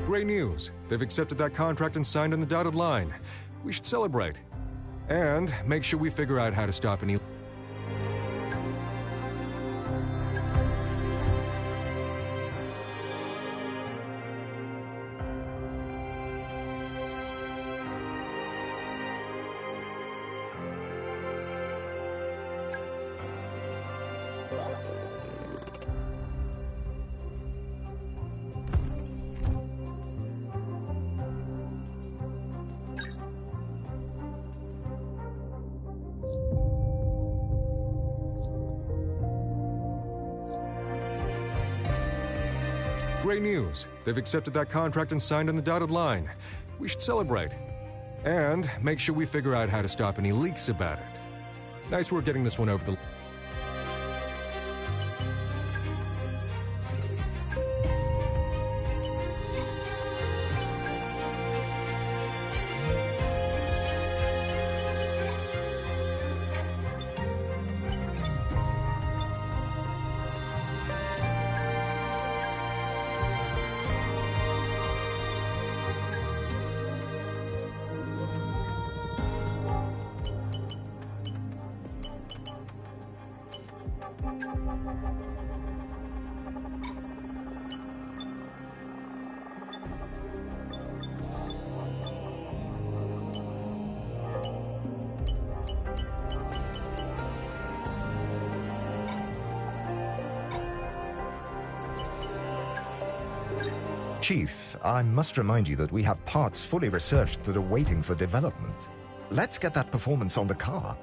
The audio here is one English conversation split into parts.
Great news. They've accepted that contract and signed on the dotted line. We should celebrate. And make sure we figure out how to stop any... Great news. They've accepted that contract and signed on the dotted line. We should celebrate. And make sure we figure out how to stop any leaks about it. Nice work getting this one over the... Chief, I must remind you that we have parts fully researched that are waiting for development. Let's get that performance on the car.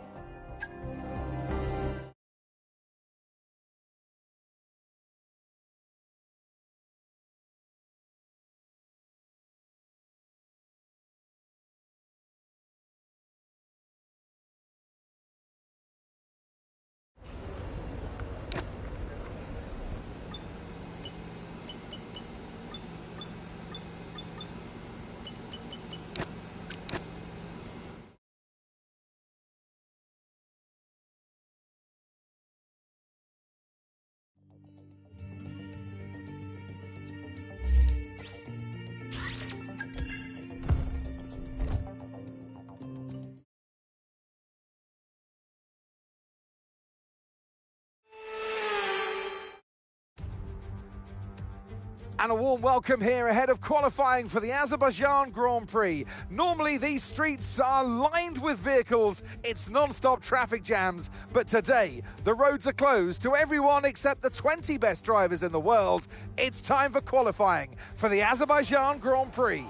And a warm welcome here ahead of qualifying for the Azerbaijan Grand Prix. Normally these streets are lined with vehicles, it's non-stop traffic jams, but today the roads are closed to everyone except the 20 best drivers in the world. It's time for qualifying for the Azerbaijan Grand Prix.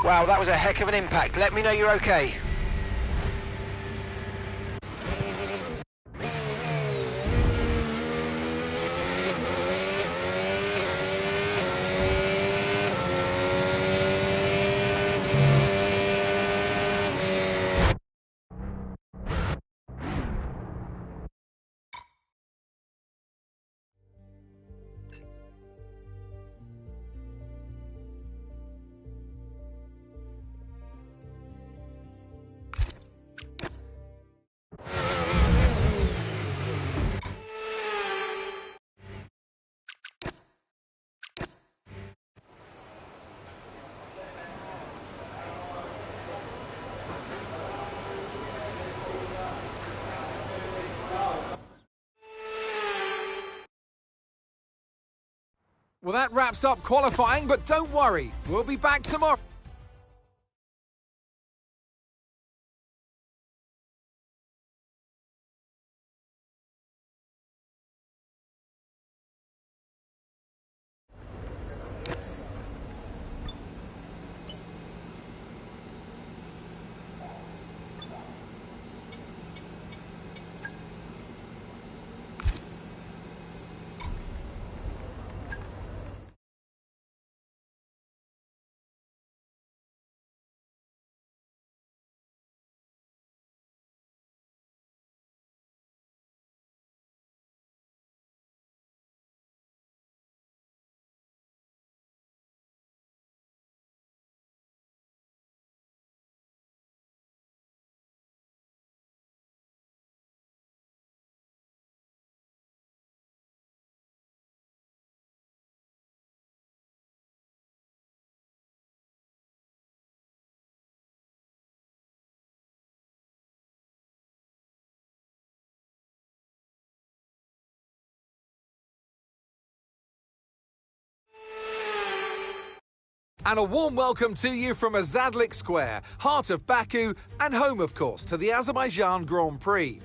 Wow, that was a heck of an impact. Let me know you're okay. Well, that wraps up qualifying, but don't worry, we'll be back tomorrow. And a warm welcome to you from Azadlik Square, heart of Baku and home, of course, to the Azerbaijan Grand Prix.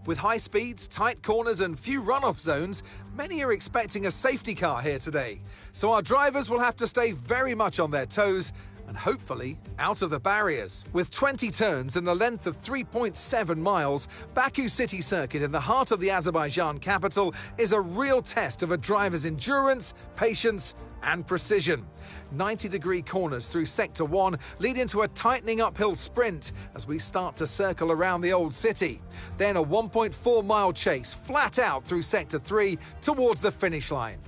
With high speeds, tight corners and few runoff zones, many are expecting a safety car here today. So our drivers will have to stay very much on their toes and hopefully out of the barriers. With 20 turns and a length of 3.7 miles, Baku City Circuit in the heart of the Azerbaijan capital is a real test of a driver's endurance, patience and precision. 90-degree corners through Sector 1 lead into a tightening uphill sprint as we start to circle around the old city. Then a 1.4-mile chase flat out through Sector 3 towards the finish line.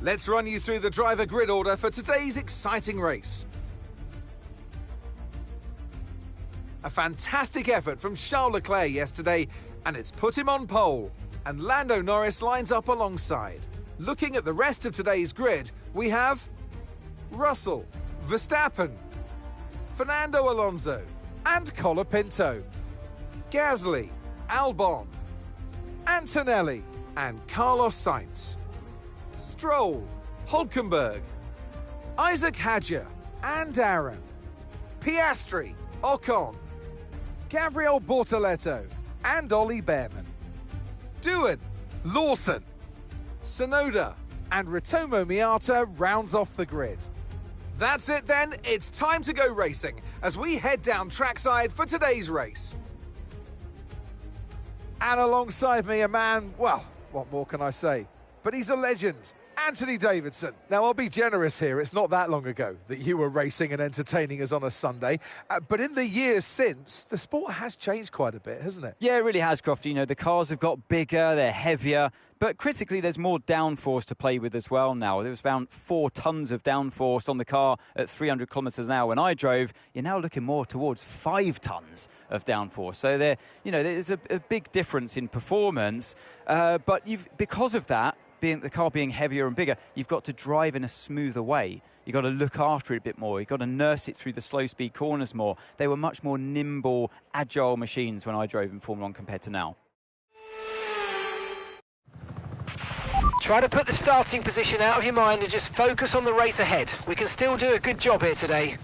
Let's run you through the driver grid order for today's exciting race. A fantastic effort from Charles Leclerc yesterday, and it's put him on pole. And Lando Norris lines up alongside. Looking at the rest of today's grid, we have Russell, Verstappen, Fernando Alonso, and Colapinto, Gasly, Albon, Antonelli, and Carlos Sainz, Stroll, Hülkenberg, Isaac Hadjar, and Aaron, Piastri, Ocon, Gabriel Bortoleto, and Ollie Behrman, Doohan, Lawson, Sonoda, and Ritomo Miata rounds off the grid. That's it then, it's time to go racing as we head down trackside for today's race. And alongside me a man, well, what more can I say? But he's a legend, Anthony Davidson. Now, I'll be generous here, it's not that long ago that you were racing and entertaining us on a Sunday, but in the years since, the sport has changed quite a bit, hasn't it? Yeah, it really has, Croft. You know, the cars have got bigger, they're heavier, but critically, there's more downforce to play with as well now. There was about 4 tons of downforce on the car at 300 kilometres an hour when I drove. You're now looking more towards 5 tons of downforce. So there's a big difference in performance. But because of that, the car being heavier and bigger, you've got to drive in a smoother way. You've got to look after it a bit more. You've got to nurse it through the slow-speed corners more. They were much more nimble, agile machines when I drove in Formula 1 compared to now. Try to put the starting position out of your mind and just focus on the race ahead. We can still do a good job here today.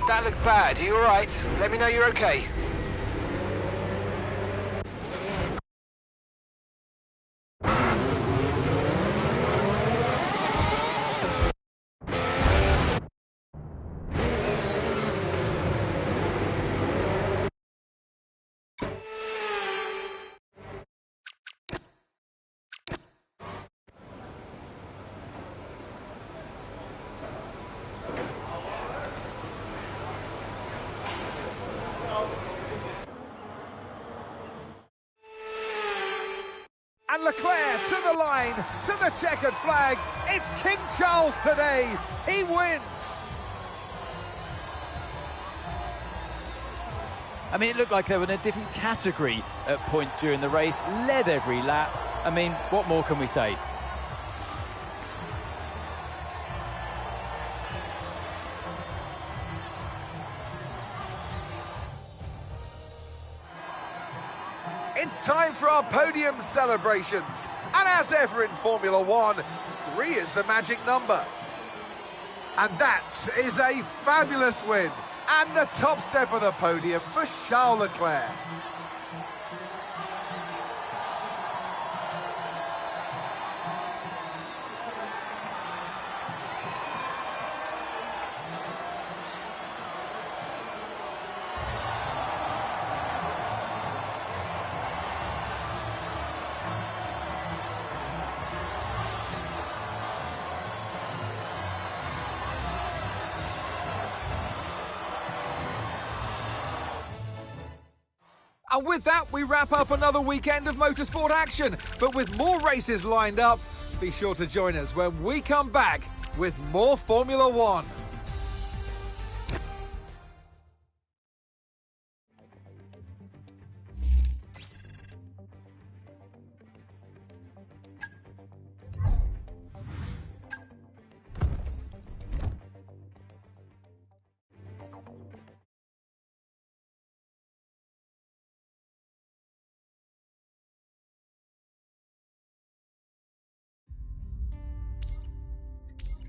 That looked bad. Are you alright? Let me know you're okay. And Leclerc to the line, to the checkered flag. It's King Charles today. He wins. I mean, it looked like they were in a different category at points during the race, led every lap. I mean, what more can we say? It's time for our podium celebrations. And as ever in Formula One, 3 is the magic number. And that is a fabulous win. And the top step of the podium for Charles Leclerc. And with that, we wrap up another weekend of motorsport action. But with more races lined up, be sure to join us when we come back with more Formula One.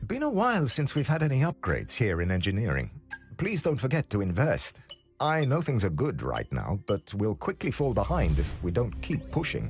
Been a while since we've had any upgrades here in engineering. Please don't forget to invest. I know things are good right now, but we'll quickly fall behind if we don't keep pushing.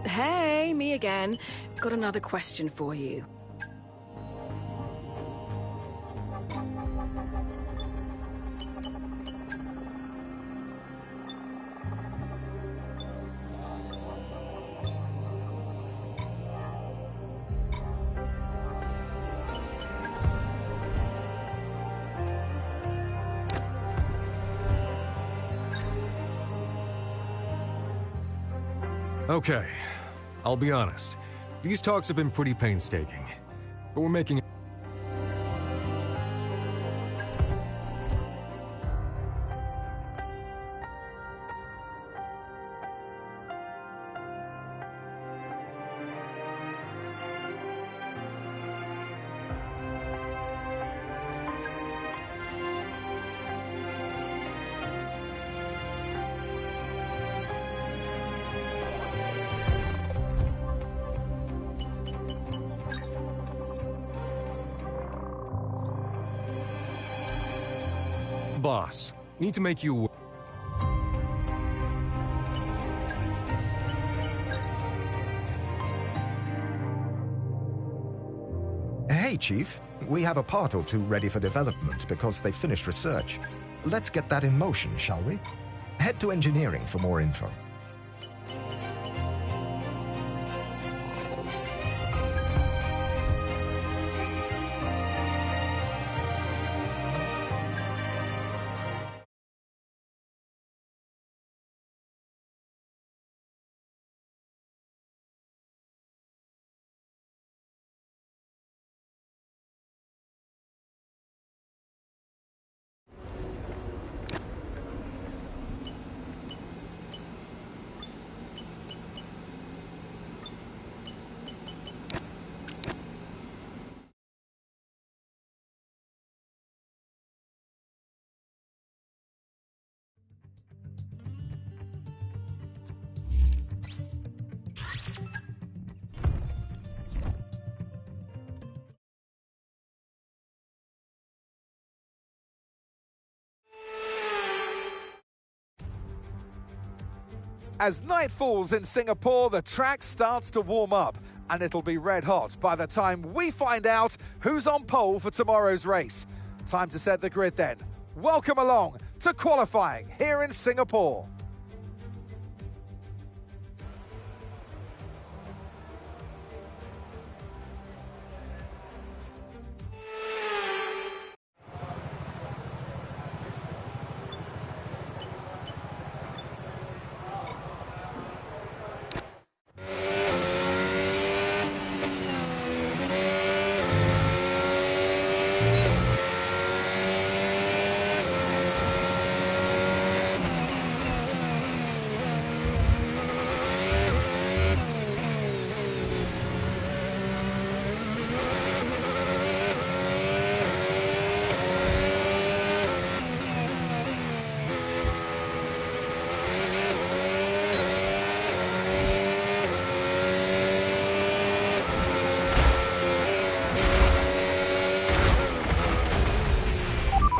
Hey, me again. Got another question for you. Okay, I'll be honest. These talks have been pretty painstaking, but we're making Boss, need to make you... Hey, Chief. We have a part or two ready for development because they finished research. Let's get that in motion, shall we? Head to engineering for more info. As night falls in Singapore, the track starts to warm up, and it'll be red hot by the time we find out who's on pole for tomorrow's race. Time to set the grid then. Welcome along to qualifying here in Singapore.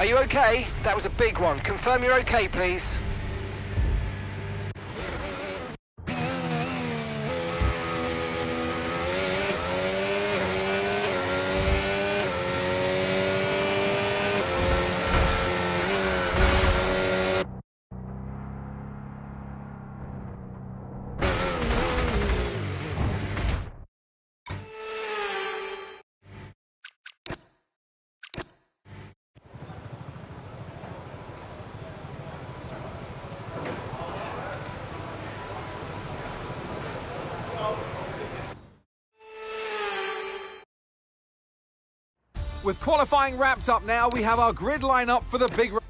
Are you okay? That was a big one. Confirm you're okay, please. With qualifying wrapped up now, we have our grid lineup for the big race.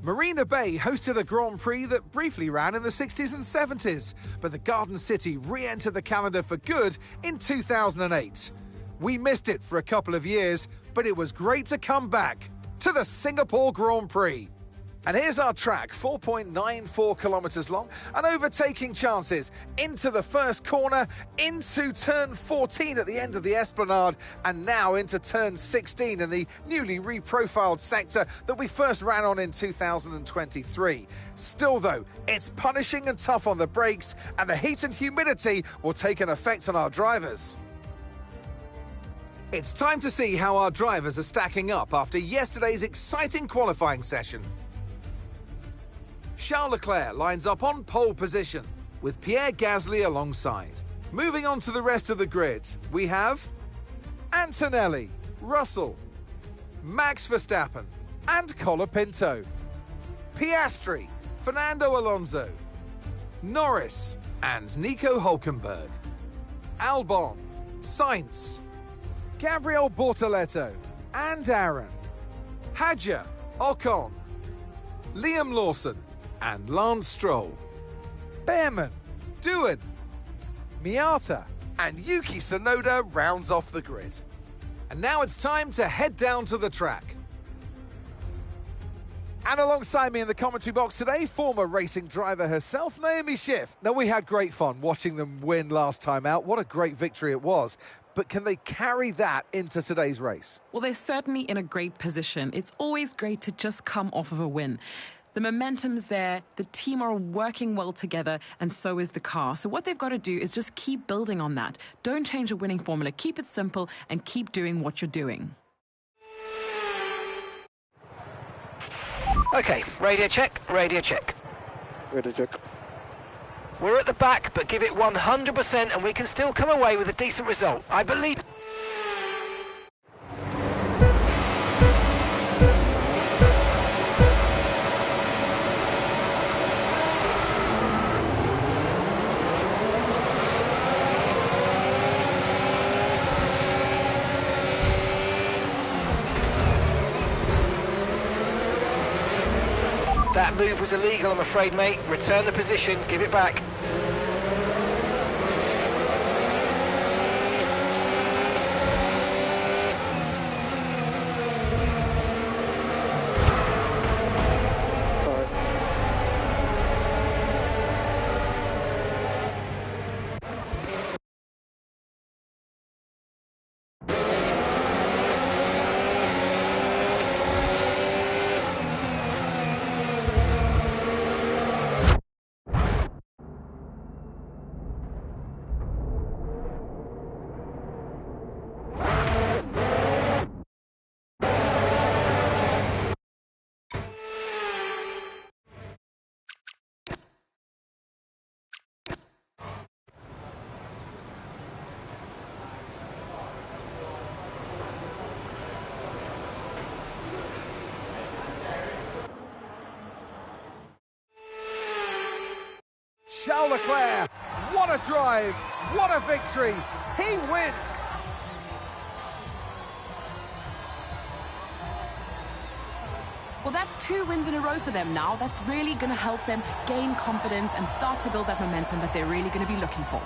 Marina Bay hosted a Grand Prix that briefly ran in the 60s and 70s, but the Garden City re-entered the calendar for good in 2008. We missed it for a couple of years, but it was great to come back to the Singapore Grand Prix. And here's our track, 4.94 kilometres long, and overtaking chances into the first corner, into turn 14 at the end of the Esplanade, and now into turn 16 in the newly reprofiled sector that we first ran on in 2023. Still though, it's punishing and tough on the brakes, and the heat and humidity will take an effect on our drivers. It's time to see how our drivers are stacking up after yesterday's exciting qualifying session. Charles Leclerc lines up on pole position, with Pierre Gasly alongside. Moving on to the rest of the grid, we have Antonelli, Russell, Max Verstappen, and Colapinto. Piastri, Fernando Alonso, Norris, and Nico Hülkenberg. Albon, Sainz, Gabriel Bortoleto, and Aaron. Hadjar, Ocon, Liam Lawson, and Lance Stroll. Behrman, Doohan, Miata, and Yuki Tsunoda rounds off the grid. And now it's time to head down to the track. And alongside me in the commentary box today, former racing driver herself, Naomi Schiff. Now, we had great fun watching them win last time out. What a great victory it was. But can they carry that into today's race? Well, they're certainly in a great position. It's always great to just come off of a win. The momentum's there, the team are working well together, and so is the car. So what they've got to do is just keep building on that. Don't change the winning formula. Keep it simple and keep doing what you're doing. Okay, radio check, radio check. Radio check. We're at the back, but give it 100% and we can still come away with a decent result. I believe... That move was illegal, I'm afraid, mate. Return the position, give it back. Sorry. Charles Leclerc, what a drive, what a victory, he wins! Well, that's 2 wins in a row for them now. That's really going to help them gain confidence and start to build that momentum that they're really going to be looking for.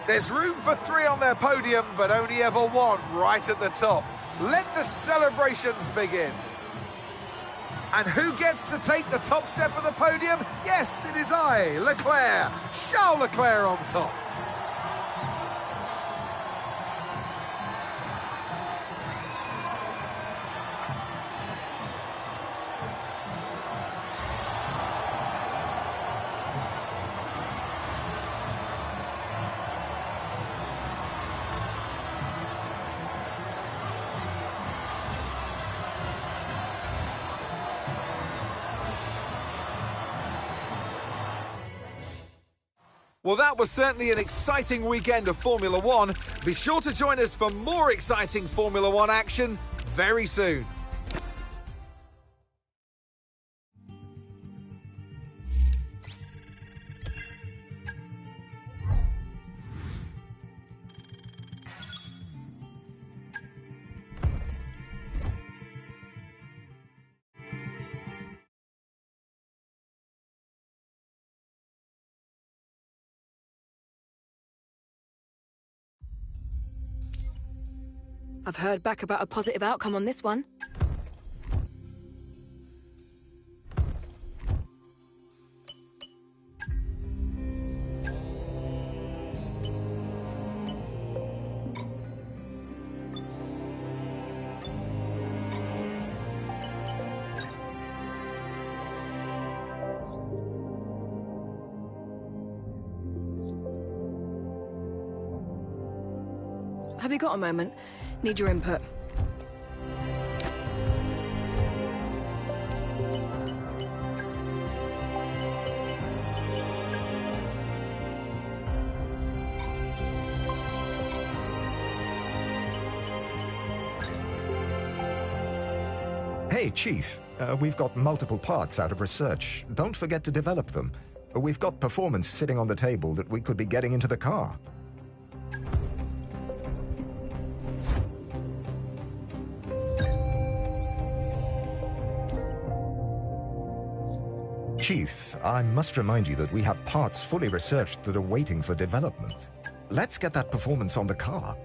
There's room for 3 on their podium, but only ever 1 right at the top. Let the celebrations begin. And who gets to take the top step of the podium? Yes, it is I, Leclerc. Charles Leclerc on top. Well, that was certainly an exciting weekend of Formula One. Be sure to join us for more exciting Formula One action very soon. I've heard back about a positive outcome on this one. Have you got a moment? Need your input. Hey, Chief. We've got multiple parts out of research. Don't forget to develop them. We've got performance sitting on the table that we could be getting into the car. Chief, I must remind you that we have parts fully researched that are waiting for development. Let's get that performance on the car.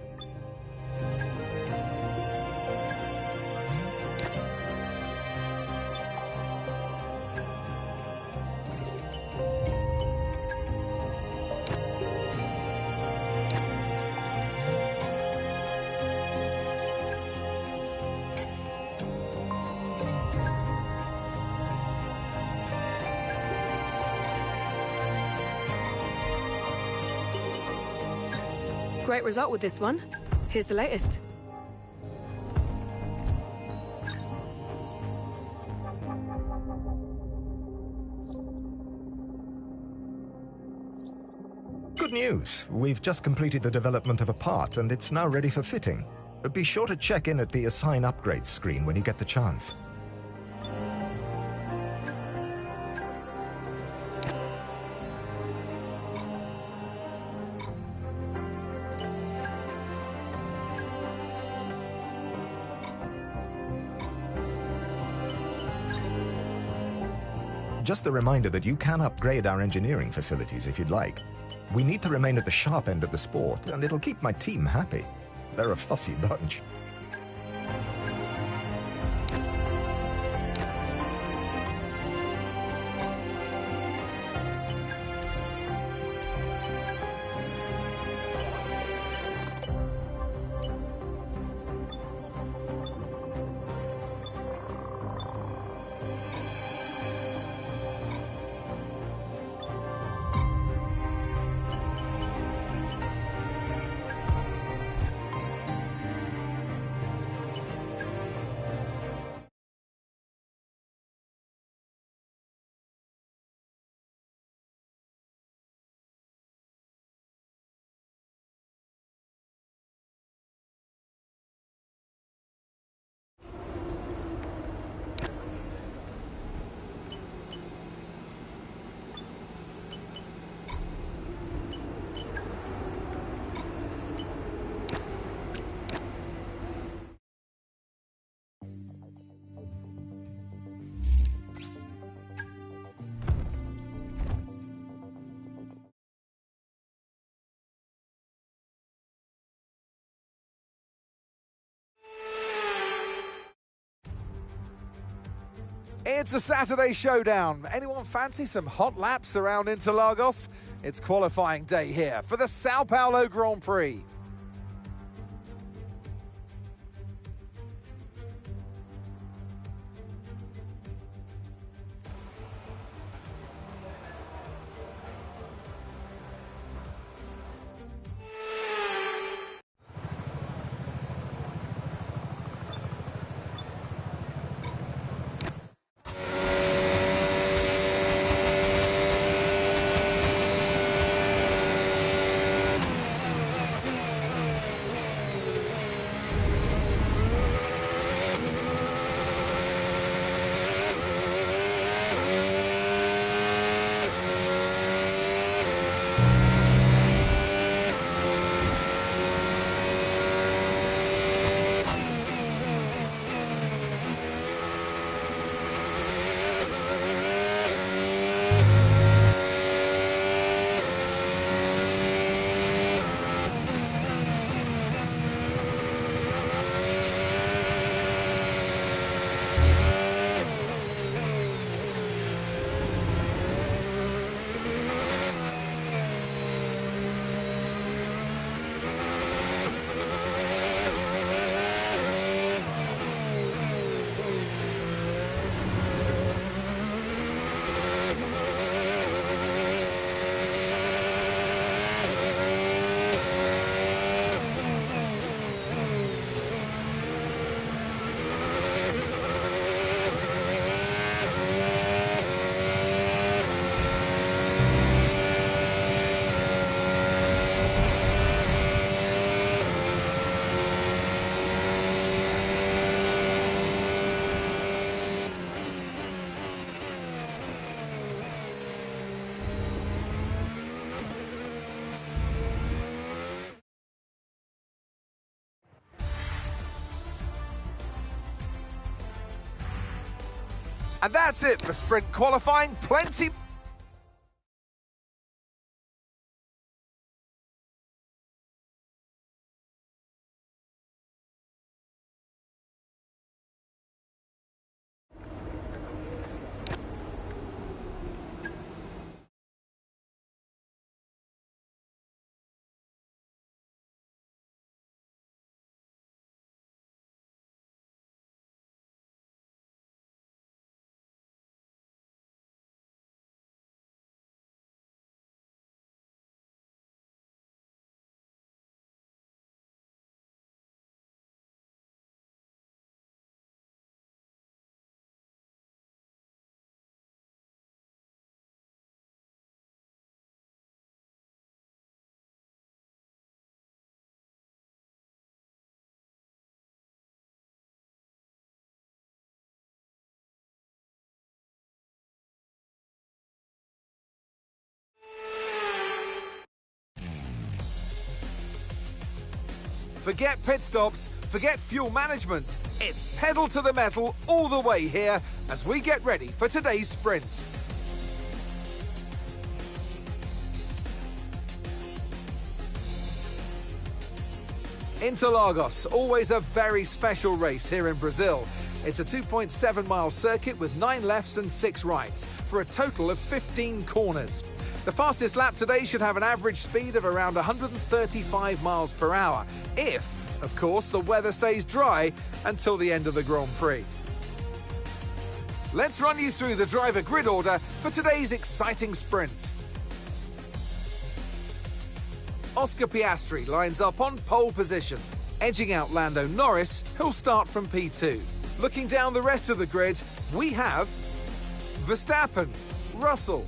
Great result with this one. Here's the latest. Good news. We've just completed the development of a part and it's now ready for fitting. But be sure to check in at the Assign Upgrades screen when you get the chance. Just a reminder that you can upgrade our engineering facilities if you'd like. We need to remain at the sharp end of the sport, and it'll keep my team happy. They're a fussy bunch. It's a Saturday showdown. Anyone fancy some hot laps around Interlagos? It's qualifying day here for the Sao Paulo Grand Prix. And that's it for sprint qualifying. Plenty. Forget pit stops, forget fuel management. It's pedal to the metal all the way here as we get ready for today's sprint. Interlagos, always a very special race here in Brazil. It's a 2.7-mile circuit with 9 lefts and 6 rights for a total of 15 corners. The fastest lap today should have an average speed of around 135 miles per hour, if, of course, the weather stays dry until the end of the Grand Prix. Let's run you through the driver grid order for today's exciting sprint. Oscar Piastri lines up on pole position, edging out Lando Norris, who'll start from P2. Looking down the rest of the grid, we have Verstappen, Russell,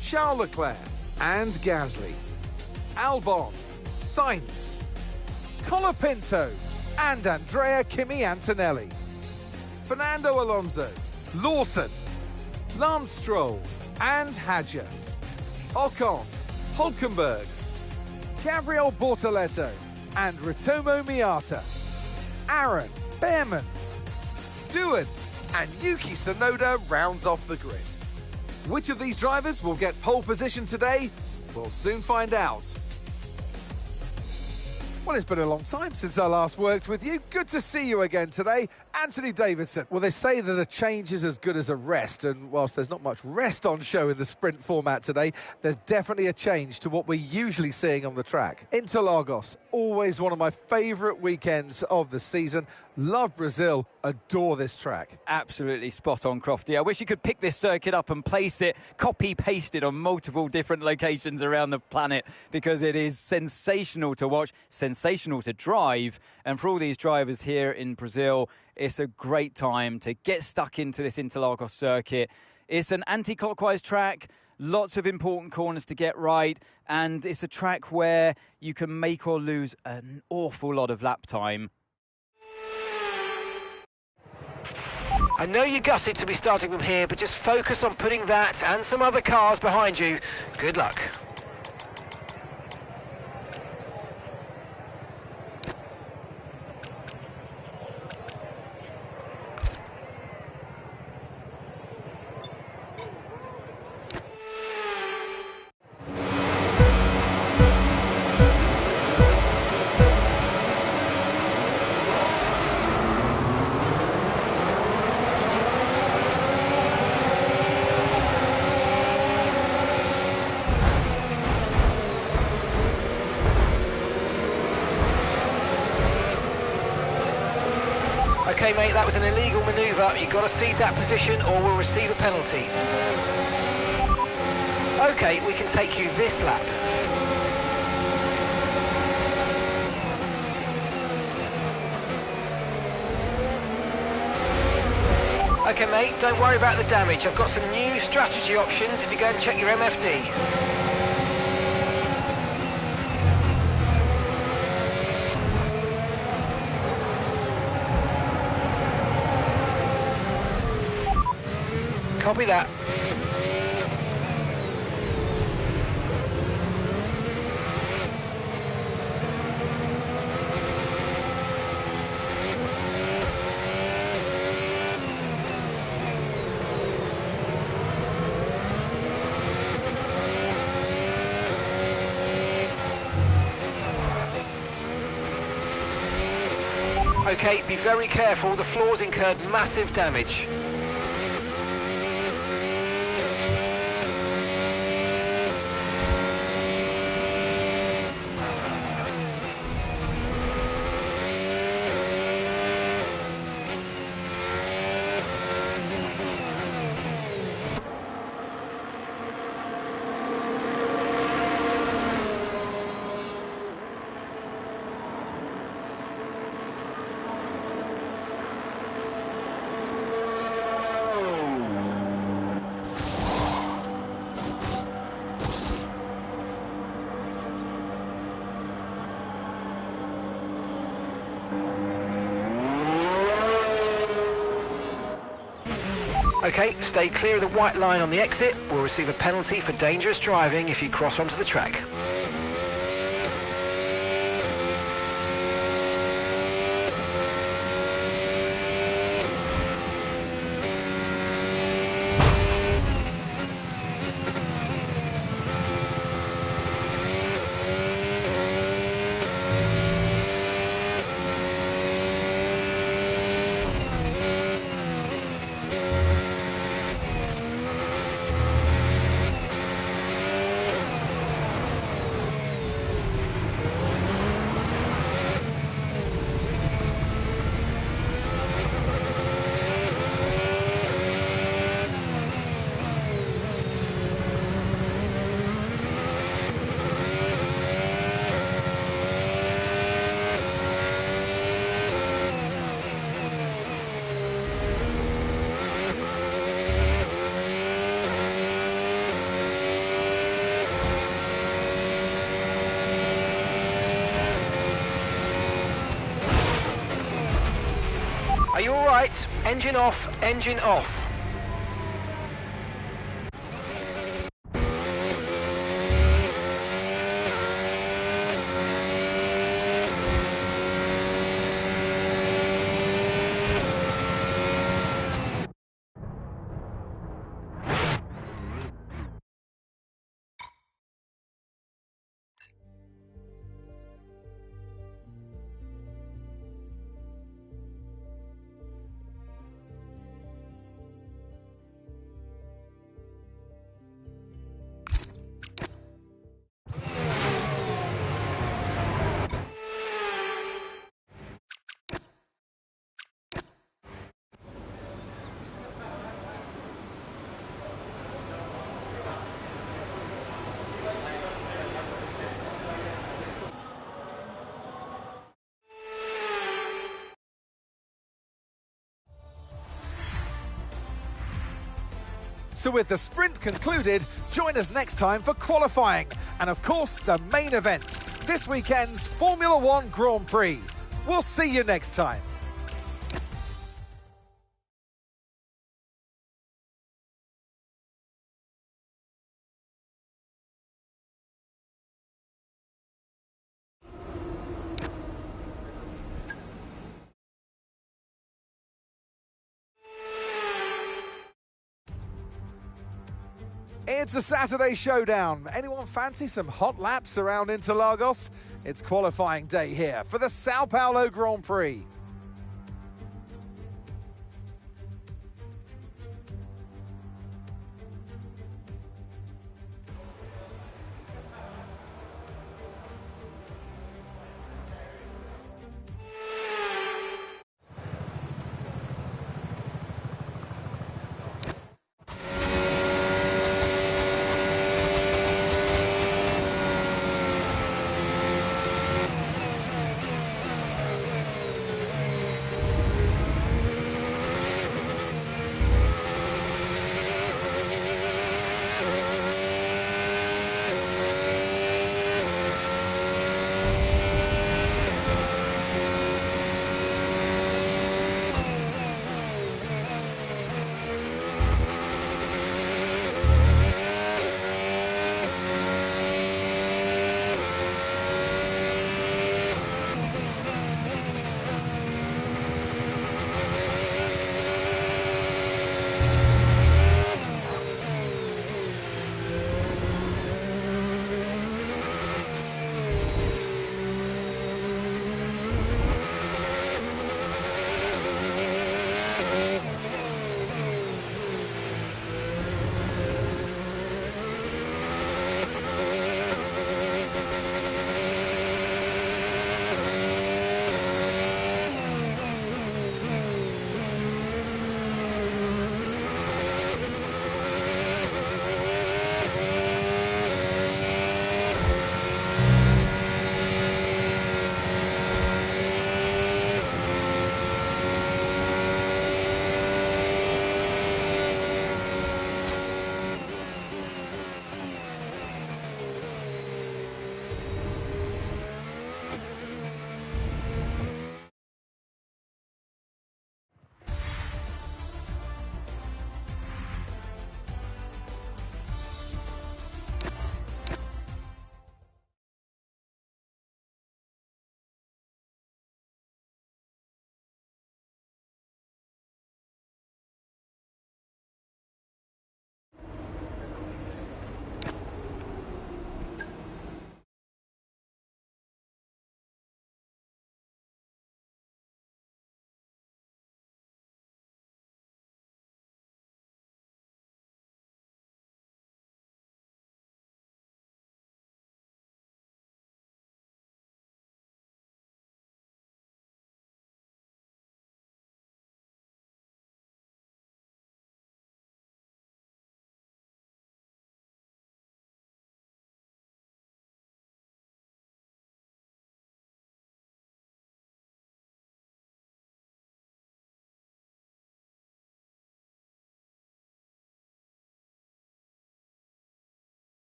Charles Leclerc and Gasly, Albon, Sainz, Colapinto and Andrea Kimi Antonelli, Fernando Alonso, Lawson, Lance Stroll and Hadjar, Ocon, Hulkenberg, Gabriel Bortoleto and Ritomo Miata, Aaron, Behrman, Doohan and Yuki Tsunoda rounds off the grid. Which of these drivers will get pole position today? We'll soon find out. Well, it's been a long time since I last worked with you. Good to see you again today. Anthony Davidson. Well, they say that a change is as good as a rest, and whilst there's not much rest on show in the sprint format today, there's definitely a change to what we're usually seeing on the track. Interlagos, always one of my favourite weekends of the season. Love Brazil, adore this track. Absolutely spot on, Crofty. I wish you could pick this circuit up and place it, copy-paste it on multiple different locations around the planet, because it is sensational to watch, sensational to drive. And for all these drivers here in Brazil, it's a great time to get stuck into this Interlagos circuit. It's an anti-clockwise track, lots of important corners to get right, and it's a track where you can make or lose an awful lot of lap time. I know you're gutted to be starting from here, but just focus on putting that and some other cars behind you. Good luck. Okay, mate, that was an illegal manoeuvre. You've got to cede that position or we'll receive a penalty. Okay, we can take you this lap. Okay, mate, don't worry about the damage. I've got some new strategy options if you go and check your MFD. Copy that. Okay, be very careful. The floor's incurred massive damage. Okay, stay clear of the white line on the exit. We'll receive a penalty for dangerous driving if you cross onto the track. Are you all right? Engine off, engine off. So with the sprint concluded, join us next time for qualifying and of course the main event, this weekend's Formula One Grand Prix. We'll see you next time. It's a Saturday showdown. Anyone fancy some hot laps around Interlagos? It's qualifying day here for the Sao Paulo Grand Prix.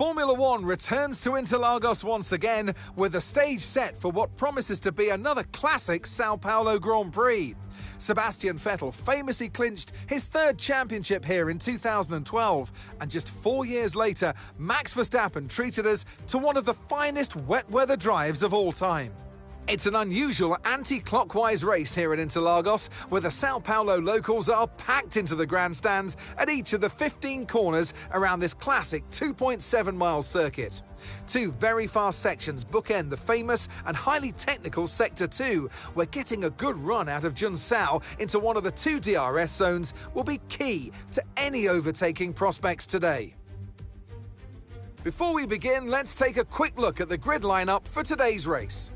Formula One returns to Interlagos once again with the stage set for what promises to be another classic Sao Paulo Grand Prix. Sebastian Vettel famously clinched his third championship here in 2012, and just 4 years later, Max Verstappen treated us to one of the finest wet weather drives of all time. It's an unusual anti-clockwise race here at Interlagos, where the Sao Paulo locals are packed into the grandstands at each of the 15 corners around this classic 2.7-mile circuit. Two very fast sections bookend the famous and highly technical Sector 2, where getting a good run out of Junsao into one of the two DRS zones will be key to any overtaking prospects today. Before we begin, let's take a quick look at the grid lineup for today's race.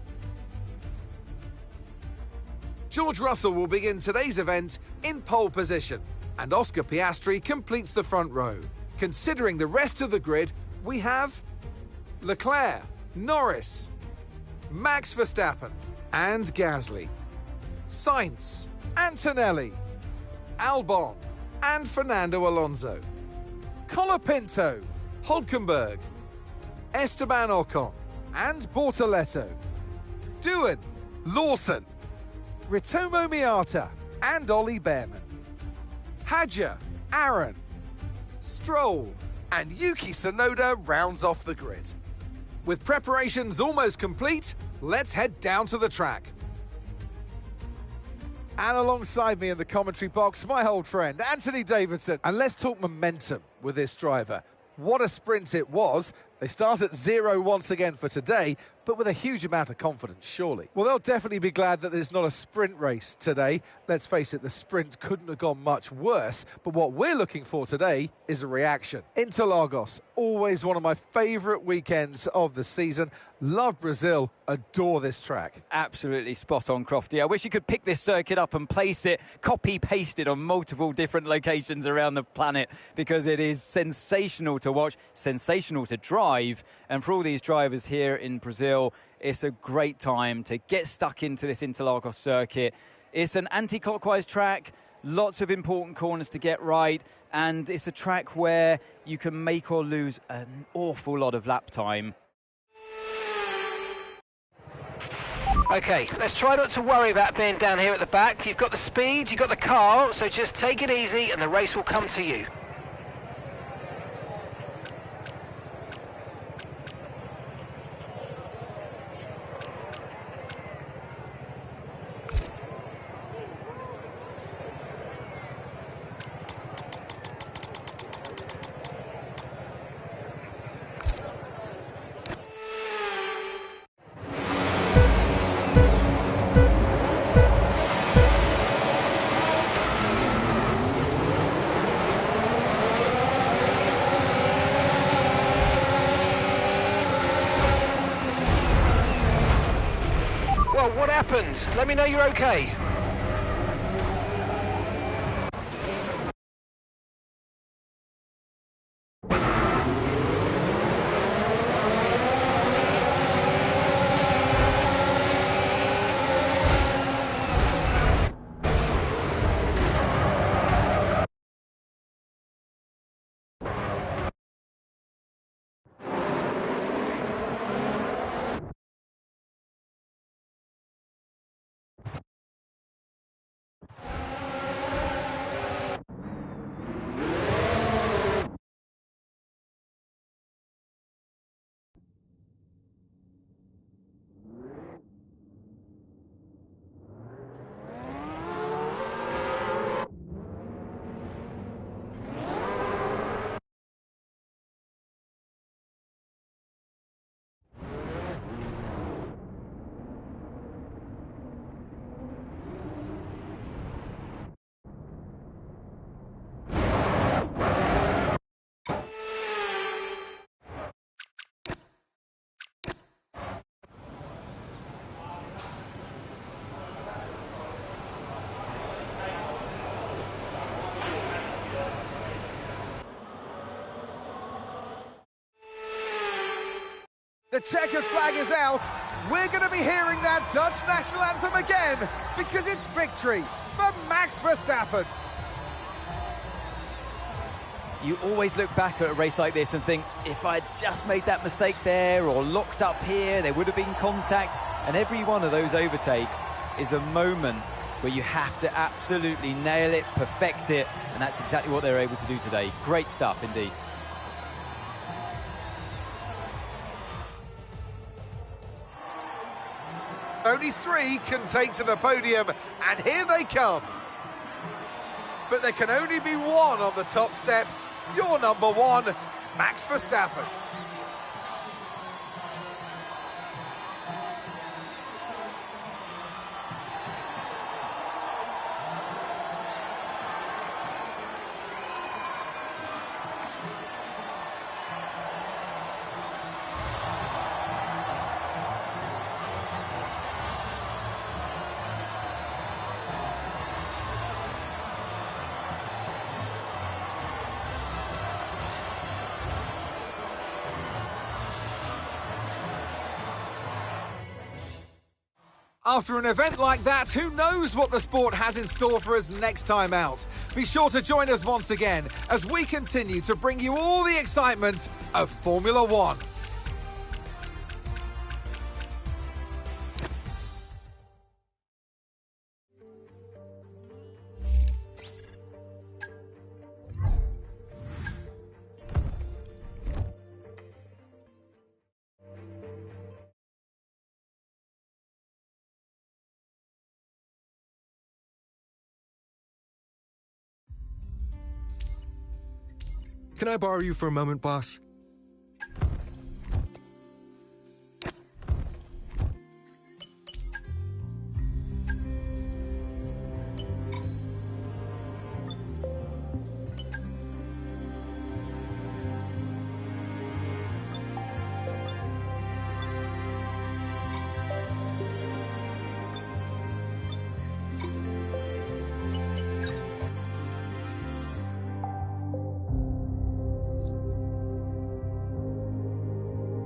George Russell will begin today's event in pole position, and Oscar Piastri completes the front row. Considering the rest of the grid, we have Leclerc, Norris, Max Verstappen and Gasly, Sainz, Antonelli, Albon and Fernando Alonso, Colapinto, Hulkenberg, Esteban Ocon and Bortoleto, Doohan, Lawson, Ritomo Miata and Ollie Behrman, Hadja, Aaron, Stroll and Yuki Tsunoda rounds off the grid. With preparations almost complete, let's head down to the track. And alongside me in the commentary box, my old friend Anthony Davidson. And let's talk momentum with this driver. What a sprint it was. They start at 0 once again for today, but with a huge amount of confidence, surely. Well, they'll definitely be glad that there's not a sprint race today. Let's face it, the sprint couldn't have gone much worse, but what we're looking for today is a reaction. Interlagos, always one of my favourite weekends of the season. Love Brazil, adore this track. Absolutely spot on, Crofty. I wish you could pick this circuit up and place it, copy-paste it on multiple different locations around the planet, because it is sensational to watch, sensational to drive, and for all these drivers here in Brazil, it's a great time to get stuck into this Interlagos circuit. It's an anti-clockwise track, lots of important corners to get right, and it's a track where you can make or lose an awful lot of lap time. Okay, let's try not to worry about being down here at the back. You've got the speed, you've got the car, so just take it easy and the race will come to you. Well, what happened? Let me know you're okay. The checkered flag is out. We're going to be hearing that Dutch national anthem again, because it's victory for Max Verstappen. You always look back at a race like this and think, if I'd just made that mistake there or locked up here, there would have been contact. And every one of those overtakes is a moment where you have to absolutely nail it, perfect it, and that's exactly what they're able to do today. Great stuff indeed. Only 3 can take to the podium, and here they come. But there can only be one on the top step. Your number 1, Max Verstappen. After an event like that, who knows what the sport has in store for us next time out? Be sure to join us once again as we continue to bring you all the excitement of Formula One. Can I borrow you for a moment, boss?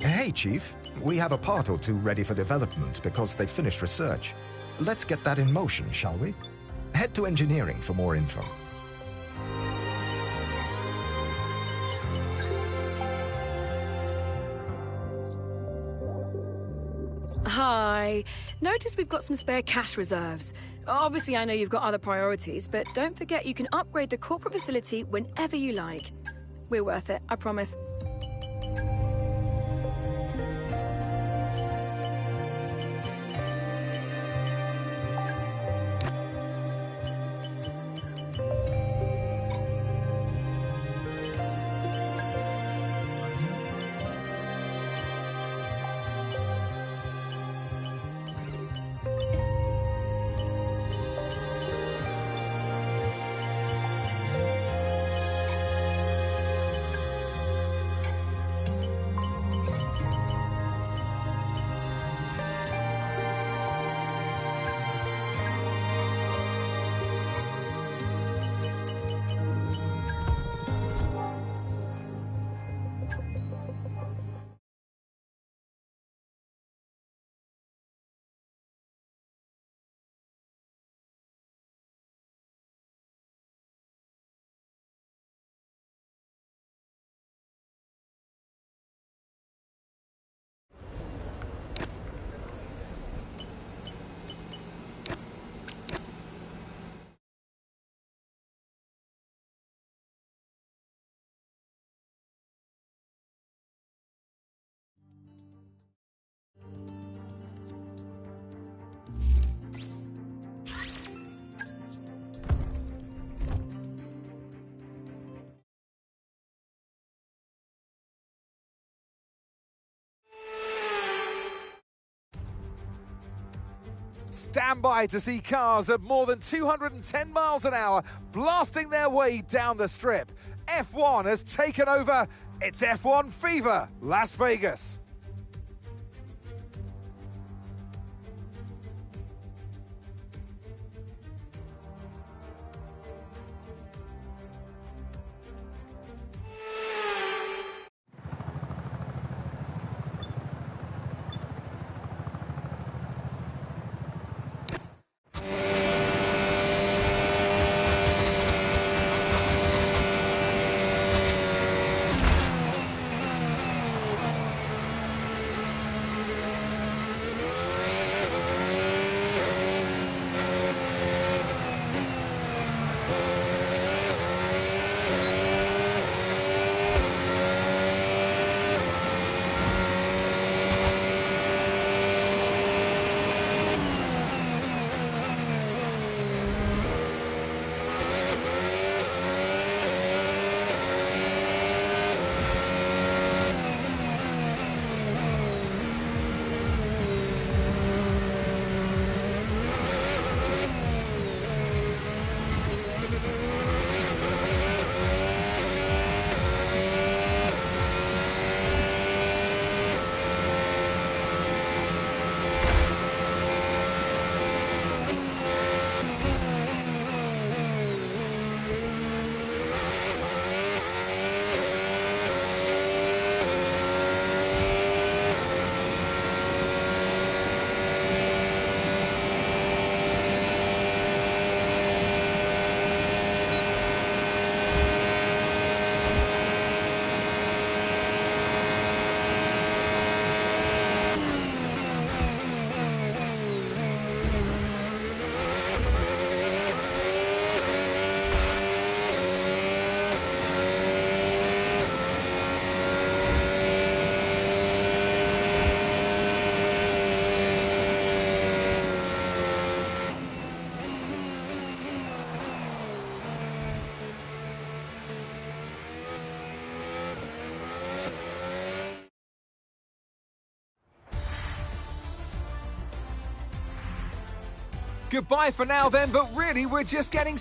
Hey, Chief. We have a part or 2 ready for development because they finished research. Let's get that in motion, shall we? Head to engineering for more info. Hi. Notice we've got some spare cash reserves. Obviously, I know you've got other priorities, but don't forget you can upgrade the corporate facility whenever you like. We're worth it, I promise. Stand by to see cars at more than 210 miles an hour blasting their way down the strip. F1 has taken over. It's F1 Fever, Las Vegas. goodbye for now then, but really we're just getting...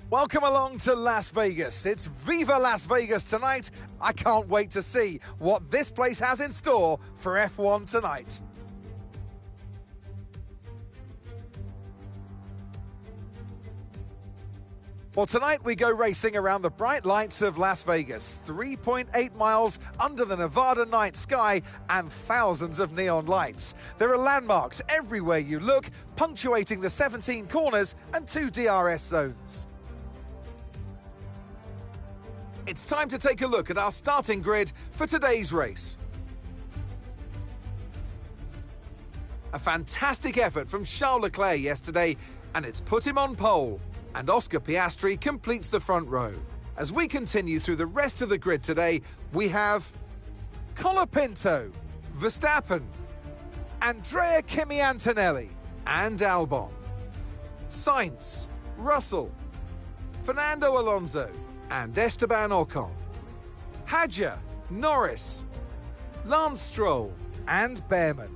Welcome along to Las Vegas. It's Viva Las Vegas tonight. I can't wait to see what this place has in store for F1 tonight. Well, tonight we go racing around the bright lights of Las Vegas. 3.8 miles under the Nevada night sky and thousands of neon lights. There are landmarks everywhere you look, punctuating the 17 corners and 2 DRS zones. It's time to take a look at our starting grid for today's race. A fantastic effort from Charles Leclerc yesterday, and it's put him on pole. And Oscar Piastri completes the front row. As we continue through the rest of the grid today, we have Colapinto, Verstappen, Andrea Kimi Antonelli, and Albon, Sainz, Russell, Fernando Alonso, and Esteban Ocon, Hadjar, Norris, Lance Stroll, and Behrman,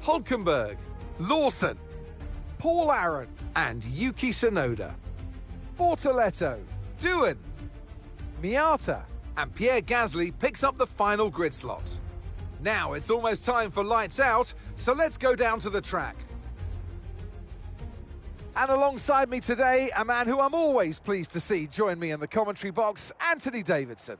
Hulkenberg, Lawson, Paul Aron, and Yuki Tsunoda, Bortoletto, Doohan, Miata, and Pierre Gasly picks up the final grid slot. Now it's almost time for lights out, so let's go down to the track. And alongside me today, a man who I'm always pleased to see join me in the commentary box, Anthony Davidson.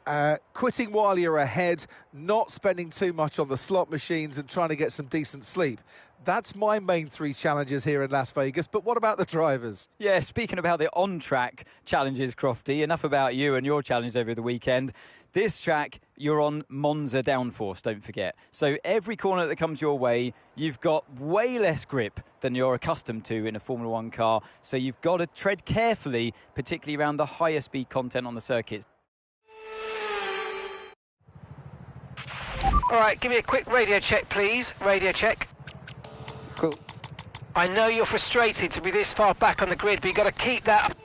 Quitting while you're ahead, not spending too much on the slot machines and trying to get some decent sleep. That's my main 3 challenges here in Las Vegas, but what about the drivers? Yeah, speaking about the on-track challenges, Crofty, enough about you and your challenge over the weekend. This track, you're on Monza downforce, don't forget. So every corner that comes your way, you've got way less grip than you're accustomed to in a Formula One car. So you've got to tread carefully, particularly around the higher speed content on the circuits. All right, give me a quick radio check, please. Radio check. Cool. I know you're frustrated to be this far back on the grid, but you've got to keep that up.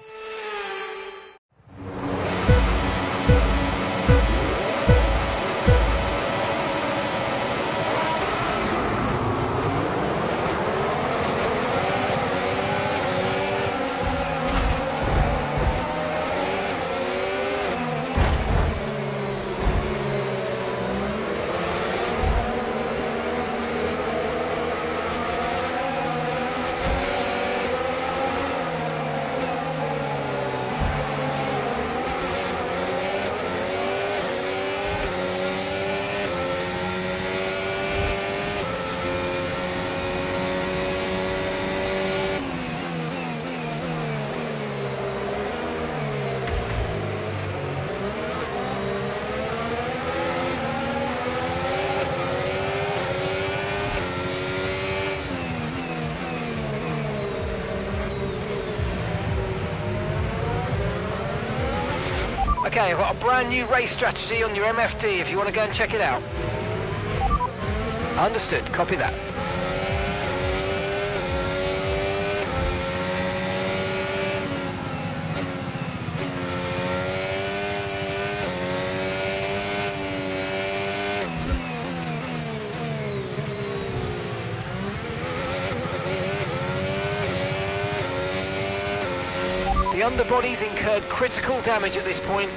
Okay, I've got a brand new race strategy on your MFD if you want to go and check it out. Understood, copy that. The underbody's incurred critical damage at this point.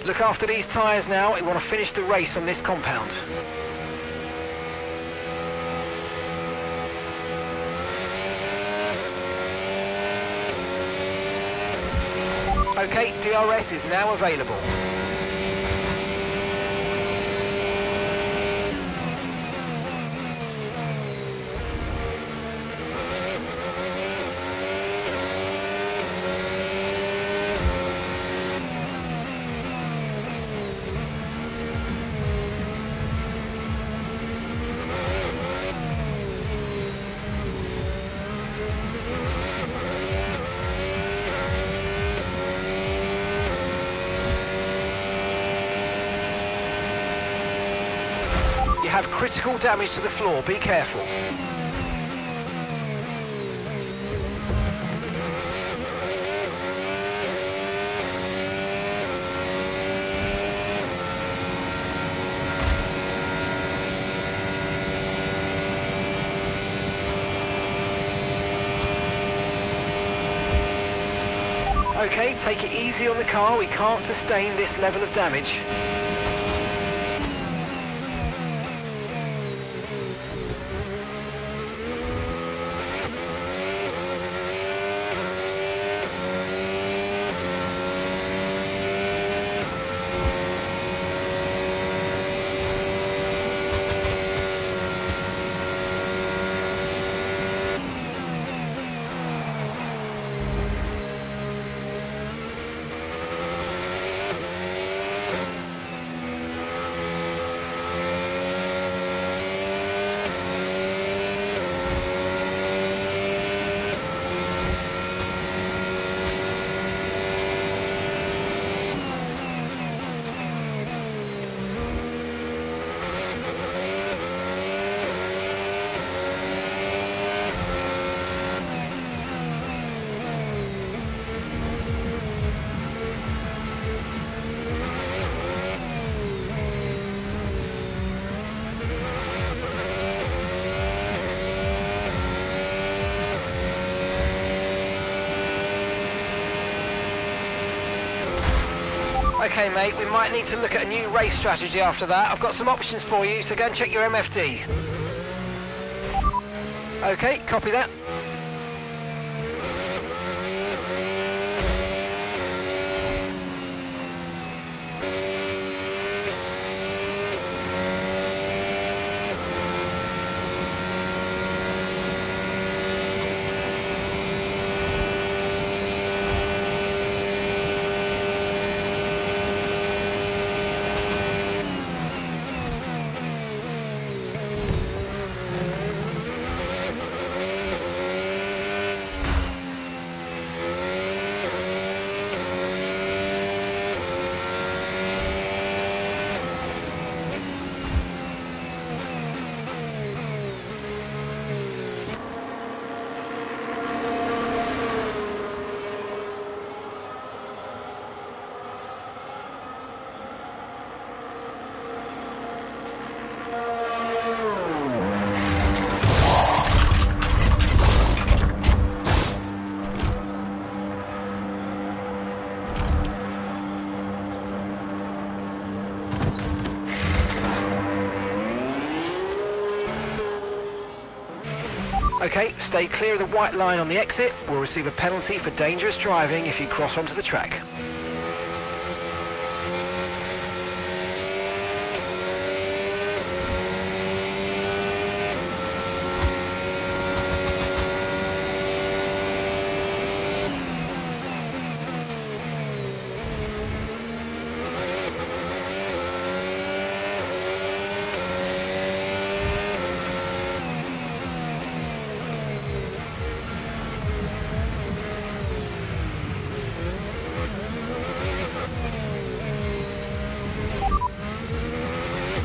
Look after these tyres now. We want to finish the race on this compound. Okay, DRS is now available. You have critical damage to the floor, be careful. Okay, take it easy on the car, we can't sustain this level of damage. Okay mate, we might need to look at a new race strategy after that. I've got some options for you, so go and check your MFD. Okay, copy that. Okay, stay clear of the white line on the exit. We'll receive a penalty for dangerous driving if you cross onto the track.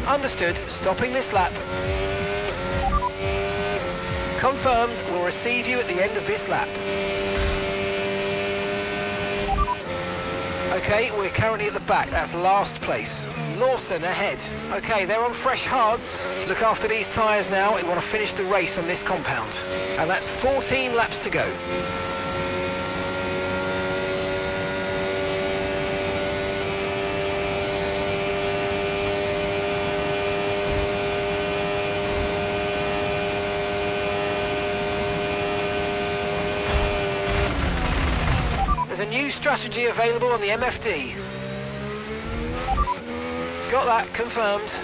Understood. Stopping this lap. Confirmed. We'll receive you at the end of this lap. Okay, we're currently at the back. That's last place. Lawson ahead. Okay, they're on fresh hards. Look after these tyres now. We want to finish the race on this compound. And that's 14 laps to go. There's a new strategy available on the MFD. Got that confirmed.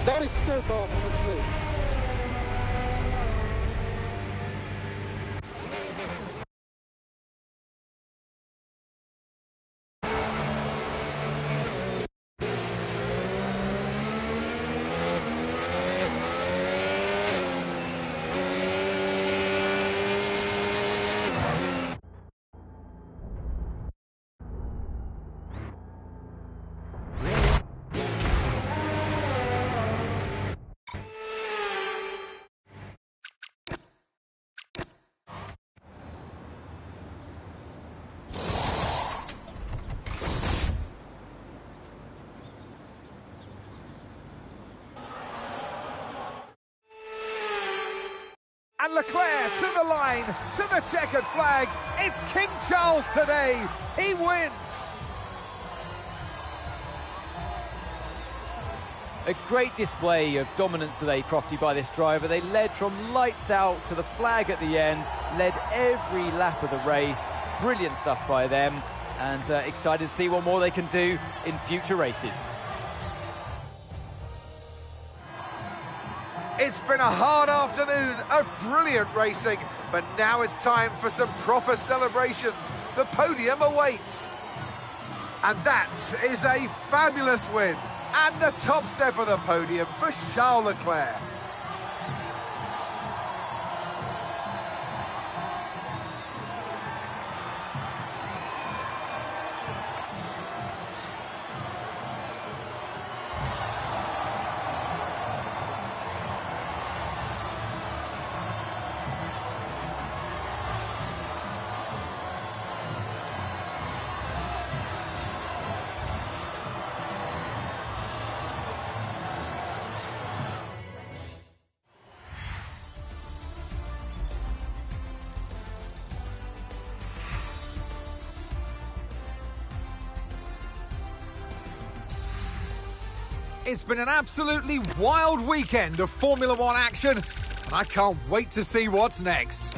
That is so bad, honestly. And Leclerc to the line, to the checkered flag. It's King Charles today. He wins. A great display of dominance today, Crofty, by this driver. They led from lights out to the flag at the end, led every lap of the race. Brilliant stuff by them, and excited to see what more they can do in future races. It's been a hard afternoon of brilliant racing, but now it's time for some proper celebrations. The podium awaits. And that is a fabulous win. And the top step of the podium for Charles Leclerc. It's been an absolutely wild weekend of Formula One action, and I can't wait to see what's next.